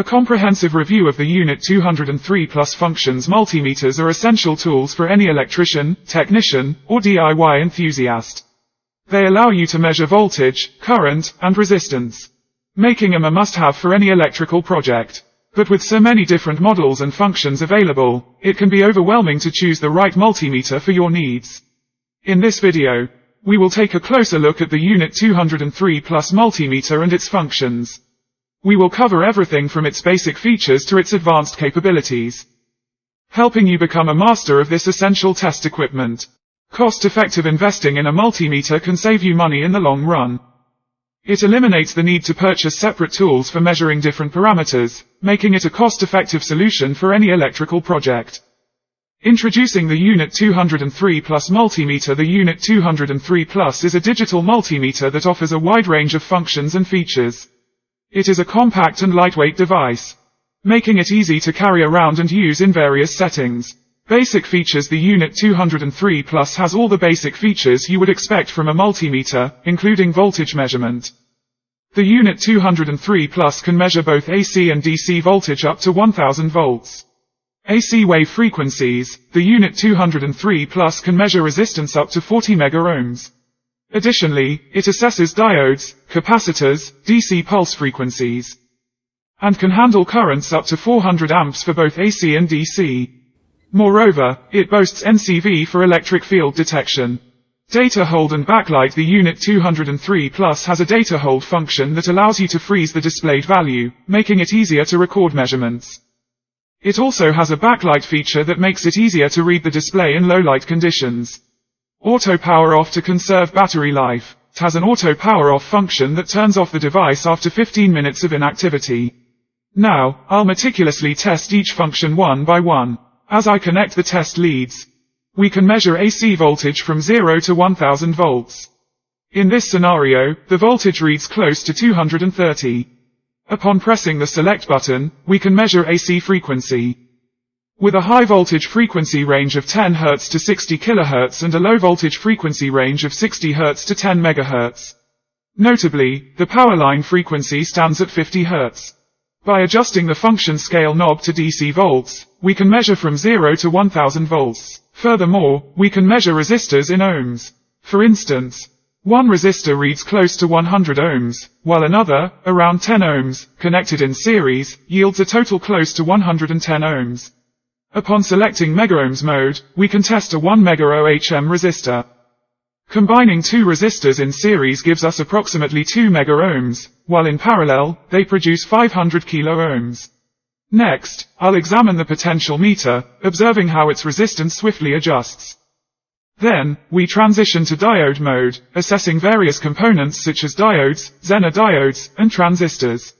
A comprehensive review of the UNI-T 203 Plus functions multimeters are essential tools for any electrician, technician, or DIY enthusiast. They allow you to measure voltage, current, and resistance, making them a must-have for any electrical project. But with so many different models and functions available, it can be overwhelming to choose the right multimeter for your needs. In this video, we will take a closer look at the UNI-T 203 Plus Multimeter and its functions. We will cover everything from its basic features to its advanced capabilities, helping you become a master of this essential test equipment. Cost-effective investing in a multimeter can save you money in the long run. It eliminates the need to purchase separate tools for measuring different parameters, making it a cost-effective solution for any electrical project. Introducing the UNI-T 203 Plus Multimeter. The UNI-T 203 Plus is a digital multimeter that offers a wide range of functions and features. It is a compact and lightweight device, making it easy to carry around and use in various settings. Basic features. The UNI-T 203 Plus has all the basic features you would expect from a multimeter, including voltage measurement. The UNI-T 203 Plus can measure both AC and DC voltage up to 1000 volts. AC wave frequencies. The UNI-T 203 Plus can measure resistance up to 40 megaohms. Additionally, it assesses diodes, capacitors, DC pulse frequencies, and can handle currents up to 400 amps for both AC and DC. Moreover, it boasts NCV for electric field detection. Data hold and backlight. The UNI-T 203 Plus has a data hold function that allows you to freeze the displayed value, making it easier to record measurements. It also has a backlight feature that makes it easier to read the display in low light conditions. Auto power off. To conserve battery life, it has an auto power off function that turns off the device after 15 minutes of inactivity. Now, I'll meticulously test each function one by one. As I connect the test leads, we can measure AC voltage from 0 to 1000 volts. In this scenario, the voltage reads close to 230. Upon pressing the select button, we can measure AC frequency, with a high voltage frequency range of 10 Hz to 60 kHz and a low voltage frequency range of 60 Hz to 10 MHz. Notably, the power line frequency stands at 50 Hz. By adjusting the function scale knob to DC volts, we can measure from 0 to 1000 volts. Furthermore, we can measure resistors in ohms. For instance, one resistor reads close to 100 ohms, while another, around 10 ohms, connected in series, yields a total close to 110 ohms. Upon selecting megaohms mode, we can test a 1 megaohm resistor. Combining two resistors in series gives us approximately 2 megaohms, while in parallel, they produce 500 kiloohms. Next, I'll examine the potential meter, observing how its resistance swiftly adjusts. Then, we transition to diode mode, assessing various components such as diodes, Zener diodes, and transistors.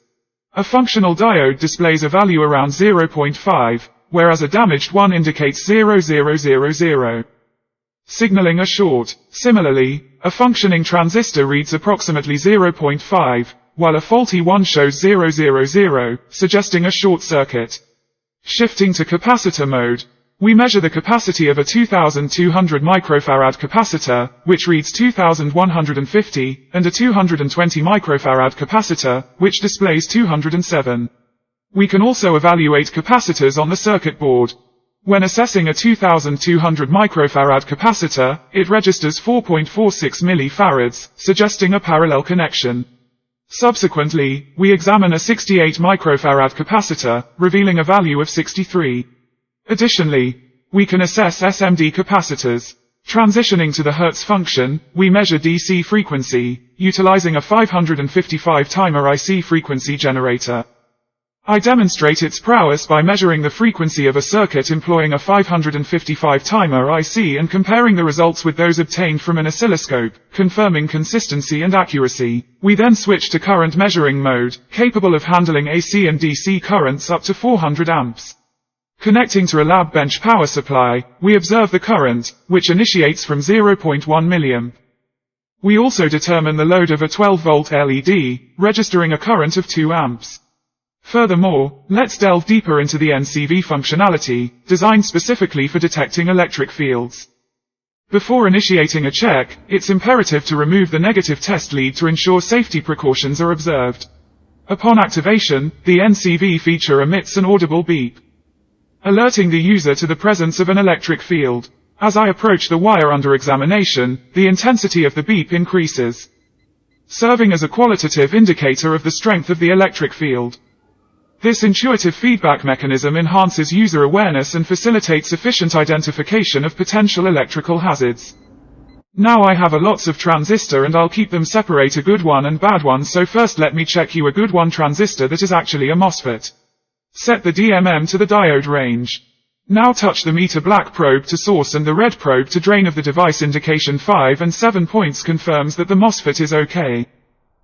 A functional diode displays a value around 0.5, whereas a damaged one indicates 0000. Signaling a short. Similarly, a functioning transistor reads approximately 0.5, while a faulty one shows 000, suggesting a short circuit. Shifting to capacitor mode, we measure the capacity of a 2200 microfarad capacitor, which reads 2150, and a 220 microfarad capacitor, which displays 207. We can also evaluate capacitors on the circuit board. When assessing a 2200 microfarad capacitor, it registers 4.46 millifarads, suggesting a parallel connection. Subsequently, we examine a 68 microfarad capacitor, revealing a value of 63. Additionally, we can assess SMD capacitors. Transitioning to the Hertz function, we measure DC frequency, utilizing a 555 timer IC frequency generator. I demonstrate its prowess by measuring the frequency of a circuit employing a 555 timer IC and comparing the results with those obtained from an oscilloscope, confirming consistency and accuracy. We then switch to current measuring mode, capable of handling AC and DC currents up to 400 amps. Connecting to a lab bench power supply, we observe the current, which initiates from 0.1 milliamp. We also determine the load of a 12-volt LED, registering a current of 2 amps. Furthermore, let's delve deeper into the NCV functionality, designed specifically for detecting electric fields. Before initiating a check, it's imperative to remove the negative test lead to ensure safety precautions are observed. Upon activation, the NCV feature emits an audible beep, alerting the user to the presence of an electric field. As I approach the wire under examination, the intensity of the beep increases, serving as a qualitative indicator of the strength of the electric field. This intuitive feedback mechanism enhances user awareness and facilitates efficient identification of potential electrical hazards. Now I have a lots of transistor and I'll keep them separate, a good one and bad one. So first let me check you a good one transistor that is actually a MOSFET. Set the DMM to the diode range. Now touch the meter black probe to source and the red probe to drain of the device. Indication 5 and 7 points confirms that the MOSFET is okay.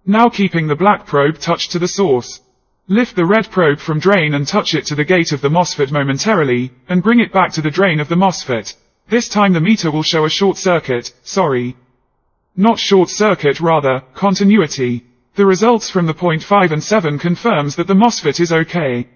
Now keeping the black probe touched to the source, lift the red probe from drain and touch it to the gate of the MOSFET momentarily, and bring it back to the drain of the MOSFET. This time the meter will show a short circuit, not short circuit, rather, continuity. The results from the point 5 and 7 confirms that the MOSFET is okay.